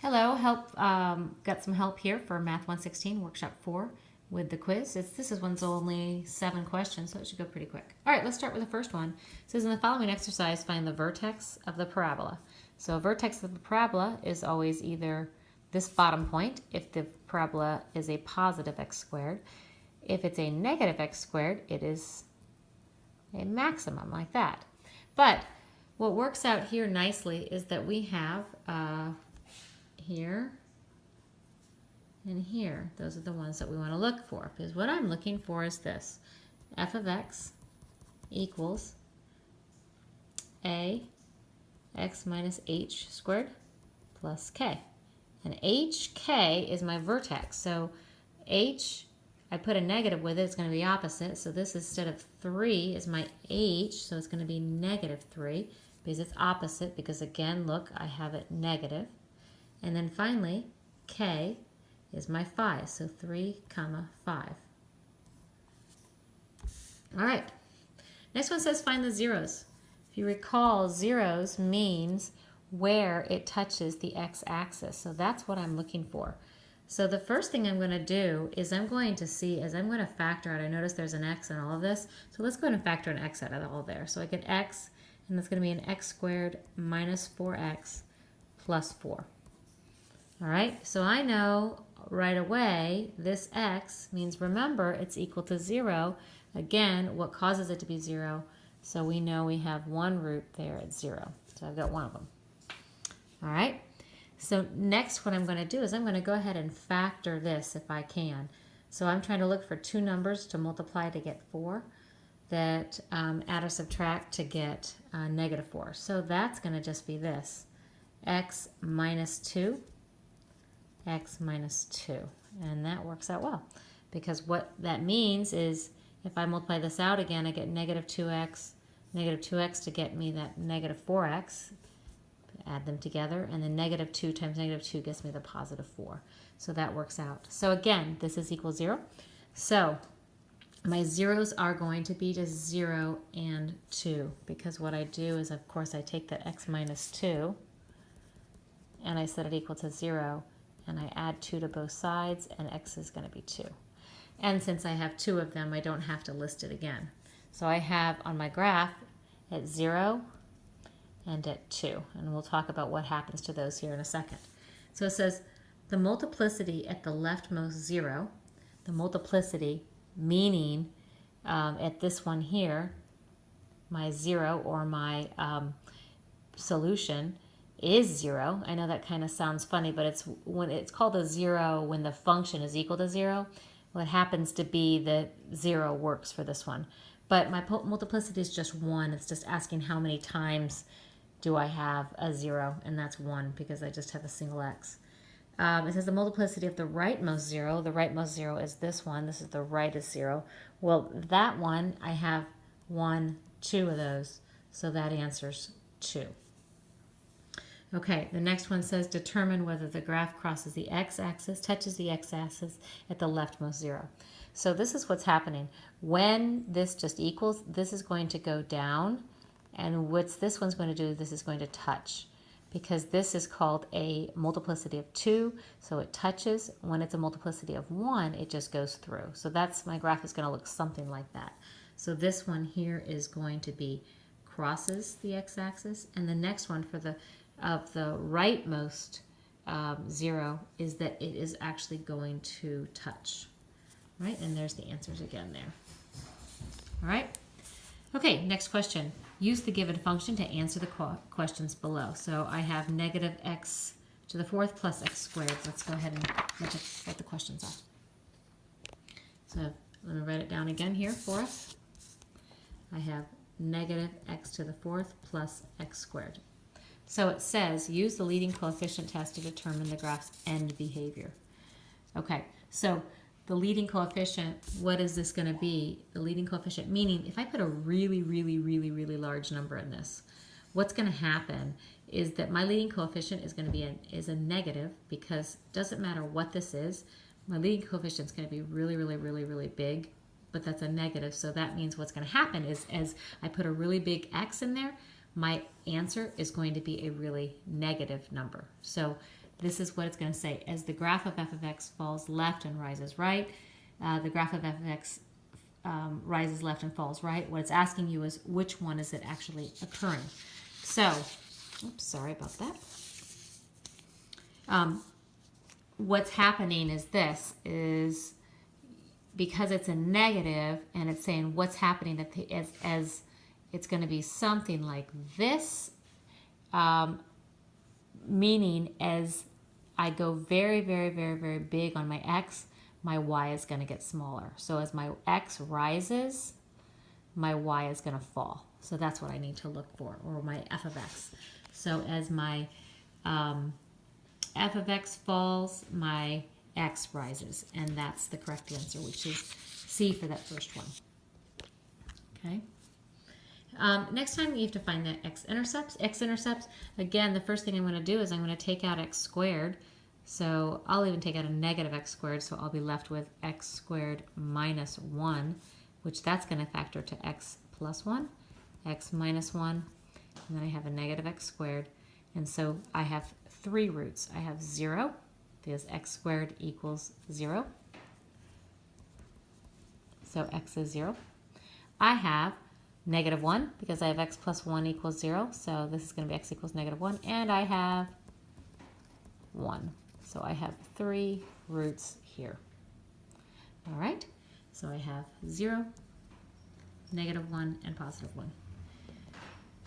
Hello, got some help here for Math 116, Workshop 4 with the quiz. This one's only 7 questions, so it should go pretty quick. All right, let's start with the first one. It says in the following exercise, find the vertex of the parabola. So a vertex of the parabola is always either this bottom point, if the parabola is a positive x squared. If it's a negative x squared, it is a maximum like that. But what works out here nicely is that we have here and here. Those are the ones that we want to look for, because what I'm looking for is this. F of x equals a x minus h squared plus k. And hk is my vertex. So h, I put a negative with it, it's going to be opposite. So this instead of 3 is my h, so it's going to be negative 3 because it's opposite, because again, look, I have it negative. And then finally, k is my 5, so 3, 5. All right, next one says find the zeros. If you recall, zeros means where it touches the x-axis, so that's what I'm looking for. So the first thing I'm going to do is I'm going to see, as I'm going to factor out, I notice there's an x in all of this, so let's go ahead and factor an x out of all there. So I get x, and that's going to be an x squared minus 4x plus 4. All right, so I know right away this x means, remember, it's equal to 0. Again, what causes it to be 0? So we know we have one root there at 0. So I've got one of them. All right, so next what I'm going to do is I'm going to go ahead and factor this if I can. So I'm trying to look for two numbers to multiply to get 4, that add or subtract to get negative 4. So that's going to just be this, x minus 2. X minus 2, and that works out well, because what that means is if I multiply this out again, I get negative 2x to get me that negative 4x, add them together, and then negative 2 times negative 2 gets me the positive 4. So that works out. So again, this is equal 0. So my zeros are going to be just 0 and 2, because what I do is, of course, I take that x minus 2 and I set it equal to 0, and I add 2 to both sides, and x is going to be 2. And since I have 2 of them, I don't have to list it again. So I have on my graph at 0 and at 2, and we'll talk about what happens to those here in a second. So it says the multiplicity at the leftmost 0, the multiplicity meaning at this one here, my 0 or my solution is 0. I know that kind of sounds funny, but it's when it's called a 0 when the function is equal to 0. Well, it happens to be that 0 works for this one. But my multiplicity is just 1. It's just asking how many times do I have a 0, and that's 1 because I just have a single x. It says the multiplicity of the rightmost 0. The rightmost 0 is this one. This is the rightest 0. Well, that one, I have 1, 2 of those, so that answers 2. Okay, the next one says determine whether the graph crosses the x-axis, touches the x-axis at the leftmost 0. So this is what's happening. When this just equals, this is going to go down, and what's this one's going to do, this is going to touch, because this is called a multiplicity of 2, so it touches. When it's a multiplicity of 1, it just goes through. So that's, my graph is going to look something like that. So this one here is going to be crosses the x-axis, and the next one for the rightmost 0 is that it is actually going to touch. Right, and there's the answers again there. All right. Okay, next question. Use the given function to answer the questions below. So I have negative x to the 4th plus x squared. Let's go ahead and look at what the questions are. So let me write it down again here for us. I have negative x to the 4th plus x squared. So it says, use the leading coefficient test to determine the graph's end behavior. Okay, so the leading coefficient, what is this going to be? The leading coefficient, meaning if I put a really, really, really, really large number in this, what's going to happen is that my leading coefficient is going to be a negative, because it doesn't matter what this is, my leading coefficient is going to be really, really, really, really big, but that's a negative. So that means what's going to happen is as I put a really big x in there, my answer is going to be a really negative number. So this is what it's going to say. As the graph of f of x falls left and rises right, the graph of f of x rises left and falls right. What it's asking you is which one is it actually occurring. So, oops, sorry about that. What's happening is this, is because it's a negative and it's saying what's happening at the, as it's going to be something like this, meaning as I go very, very, very, very big on my x, my y is going to get smaller. So as my x rises, my y is going to fall. So that's what I need to look for, or my f of x. So as my f of x falls, my x rises, and that's the correct answer, which is C for that first one. Okay. Next time you have to find the x-intercepts. X-intercepts, again, the first thing I'm going to do is I'm going to take out x squared. So I'll even take out a negative x squared, so I'll be left with x squared minus 1, which that's going to factor to x plus 1, x minus 1, and then I have a negative x squared. And so I have 3 roots. I have 0, because x squared equals 0. So x is 0. I have negative 1, because I have x plus 1 equals 0. So this is going to be x equals negative 1. And I have 1. So I have 3 roots here. All right. So I have 0, negative 1, and positive 1.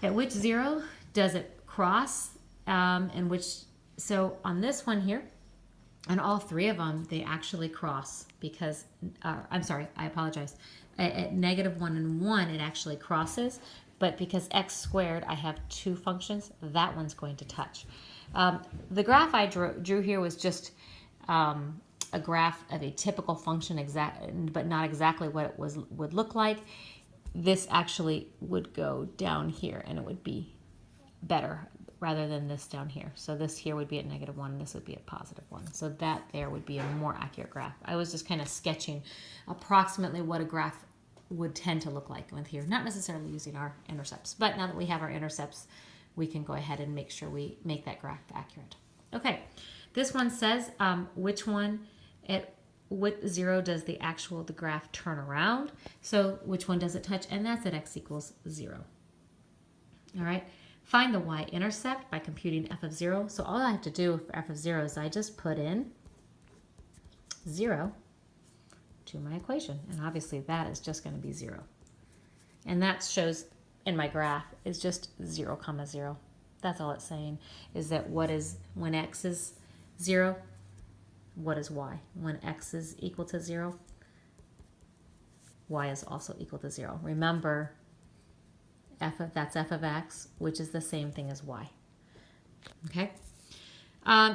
At which 0 does it cross? And which, so on this one here, and all 3 of them, they actually cross because, I'm sorry, I apologize. At negative 1 and 1, it actually crosses, but because x squared, I have 2 functions, that one's going to touch. The graph I drew here was just a graph of a typical function, but not exactly what it would look like. This actually would go down here, and it would be better rather than this down here. So this here would be at negative 1, and this would be at positive 1. So that there would be a more accurate graph. I was just kind of sketching approximately what a graph would tend to look like with here, not necessarily using our intercepts. But now that we have our intercepts, we can go ahead and make sure we make that graph accurate. Okay, this one says which one, at what 0 does the graph turn around? So which one does it touch? And that's at x equals 0. All right. Find the y-intercept by computing f of 0. So all I have to do for f of 0 is I just put in 0 to my equation. And obviously that is just going to be 0. And that shows in my graph is just 0, 0. That's all it's saying, is that what is, when x is 0, what is y? When x is equal to 0, y is also equal to 0. Remember, that's f of x, which is the same thing as y. Okay.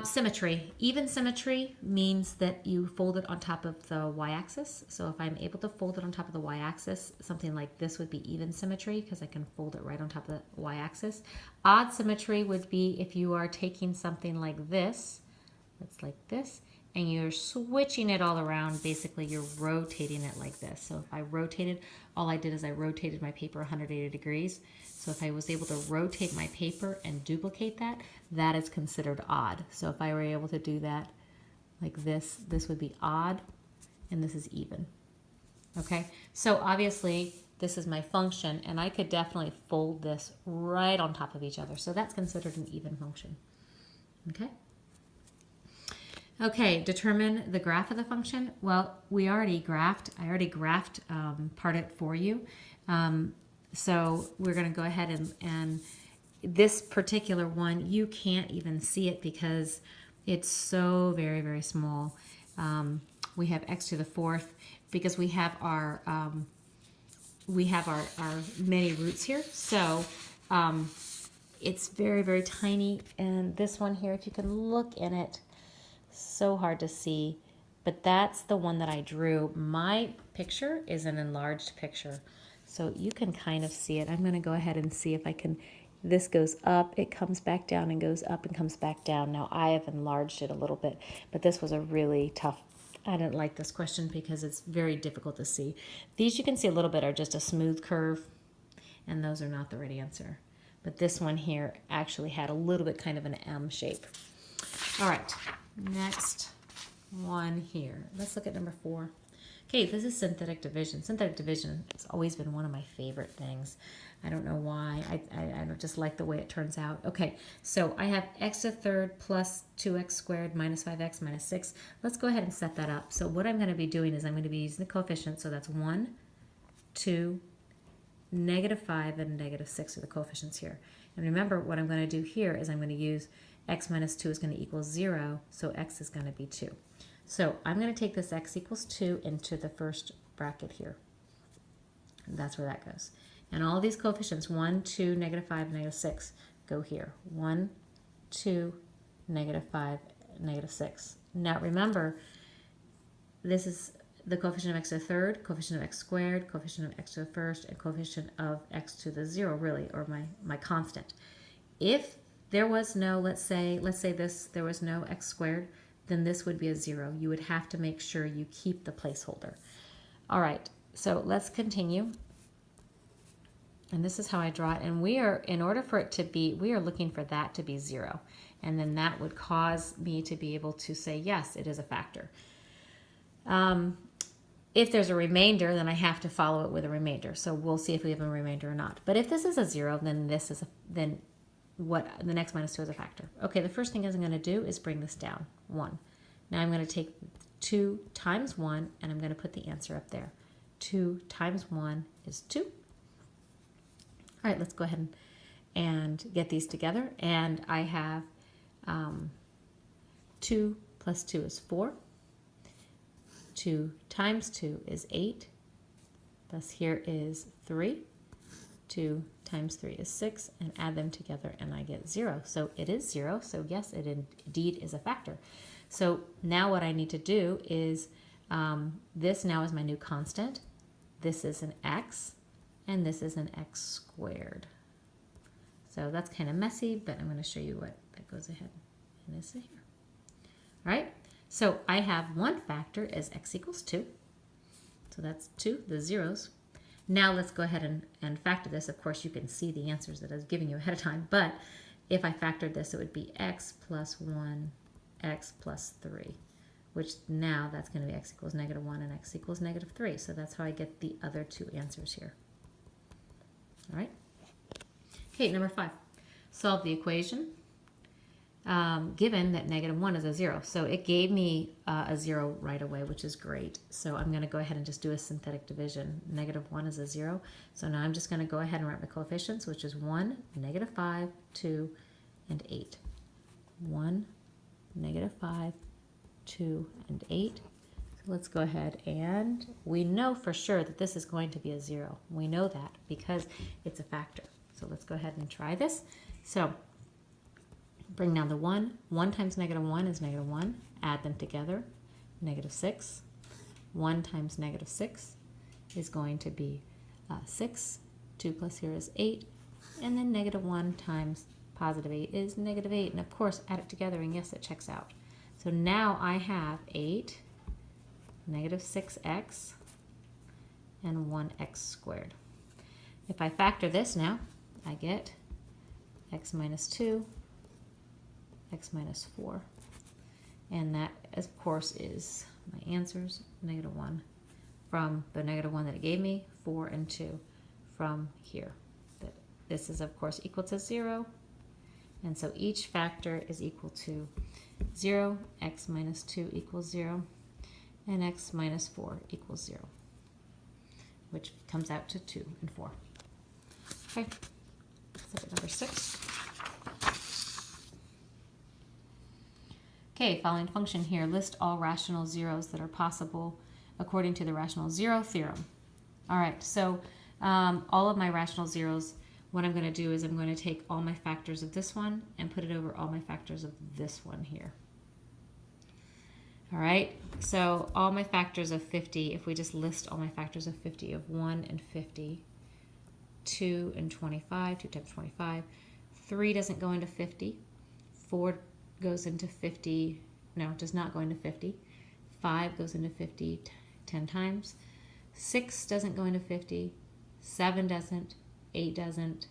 Symmetry. Even symmetry means that you fold it on top of the y-axis. So if I'm able to fold it on top of the y-axis, something like this would be even symmetry because I can fold it right on top of the y-axis. Odd symmetry would be if you are taking something like this, that's like this, and you're switching it all around. Basically, you're rotating it like this. So if I rotated, all I did is I rotated my paper 180 degrees. So if I was able to rotate my paper and duplicate that, that is considered odd. So if I were able to do that like this, this would be odd, and this is even. Okay, so obviously this is my function, and I could definitely fold this right on top of each other. So that's considered an even function. Okay. Okay, determine the graph of the function. Well, I already graphed part it for you. So we're going to go ahead and this particular one, you can't even see it because it's so very, very small. We have x to the 4th because we have our many roots here. So it's very, very tiny. And this one here, if you can look in it, so hard to see, but that's the one that I drew. My picture is an enlarged picture, so you can kind of see it. I'm going to go ahead and see if I can. This goes up, it comes back down, and goes up and comes back down. Now I have enlarged it a little bit, but this was a really tough. I didn't like this question because it's very difficult to see. These you can see a little bit are just a smooth curve, and those are not the right answer. But this one here actually had a little bit kind of an M shape. All right, next one here. Let's look at number 4. Okay, this is synthetic division. Synthetic division has always been one of my favorite things. I don't know why. I don't just like the way it turns out. Okay, so I have x to the third plus 2x squared minus 5x minus 6. Let's go ahead and set that up. So what I'm going to be doing is I'm going to be using the coefficients. So that's 1, 2, -5, and -6 are the coefficients here. And remember, what I'm going to do here is I'm going to use x minus 2 is going to equal 0, so x is going to be 2. So I'm going to take this x equals 2 into the first bracket here. And that's where that goes. And all these coefficients, 1, 2, -5, -6, go here. 1, 2, -5, -6. Now remember, this is the coefficient of x to the third, coefficient of x squared, coefficient of x to the first, and coefficient of x to the 0, really, or my constant. If there was no, let's say there was no x squared, then this would be a 0. You would have to make sure you keep the placeholder. All right, so let's continue. And this is how I draw it. And we are, in order for it to be, we are looking for that to be 0. And then that would cause me to be able to say, yes, it is a factor. If there's a remainder, then I have to follow it with a remainder. So we'll see if we have a remainder or not. But if this is a 0, then this is what the next minus 2 is a factor. Okay, the first thing I'm going to do is bring this down, 1. Now I'm going to take 2 times 1, and I'm going to put the answer up there. 2 times 1 is 2. All right, let's go ahead and get these together. And I have 2 plus 2 is 4. 2 times 2 is 8. Thus here is 3. 2 times 3 is 6, and add them together and I get 0. So it is 0, so yes, it indeed is a factor. So now what I need to do is, this now is my new constant. This is an x, and this is an x squared. So that's kind of messy, but I'm going to show you what that goes ahead and is here. All right, so I have one factor as x equals 2. So that's 2, the zeros. Now let's go ahead and factor this. Of course, you can see the answers that I was giving you ahead of time, but if I factored this, it would be x plus 1, x plus 3, which now that's going to be x equals -1 and x equals -3. So that's how I get the other two answers here. All right. Okay, number 5. Solve the equation given that -1 is a 0. So it gave me a 0 right away, which is great. So I'm going to go ahead and just do a synthetic division. -1 is a 0. So now I'm just going to go ahead and write my coefficients, which is 1, -5, 2, and 8. 1, -5, 2, and 8. So let's go ahead, and we know for sure that this is going to be a 0. We know that because it's a factor. So let's go ahead and try this. So bring down the 1. 1 times -1 is -1. Add them together. -6. 1 times -6 is going to be 6. 2 plus here is 8. And then -1 times +8 is -8. And of course, add it together, and yes, it checks out. So now I have 8, -6x, and 1x squared. If I factor this now, I get x minus 2, x minus 4. And that, of course, is my answers, -1 from the -1 that it gave me, 4 and 2 from here. This is, of course, equal to 0. And so each factor is equal to 0, x minus 2 equals 0, and x minus 4 equals 0, which comes out to 2 and 4. Okay, let's look at number 6. Okay, following function here, list all rational zeros that are possible according to the rational zero theorem. All right, so all of my rational zeros, what I'm going to do is I'm going to take all my factors of this one and put it over all my factors of this one here. All right, so all my factors of 50, if we just list all my factors of 50, of 1 and 50, 2 and 25, 2 times 25, 3 doesn't go into 50, 4 goes into 50, no, it does not go into 50, 5 goes into 50 10 times, 6 doesn't go into 50, 7 doesn't, 8 doesn't,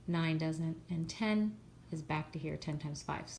9 doesn't, and 10 is back to here, 10 times 5.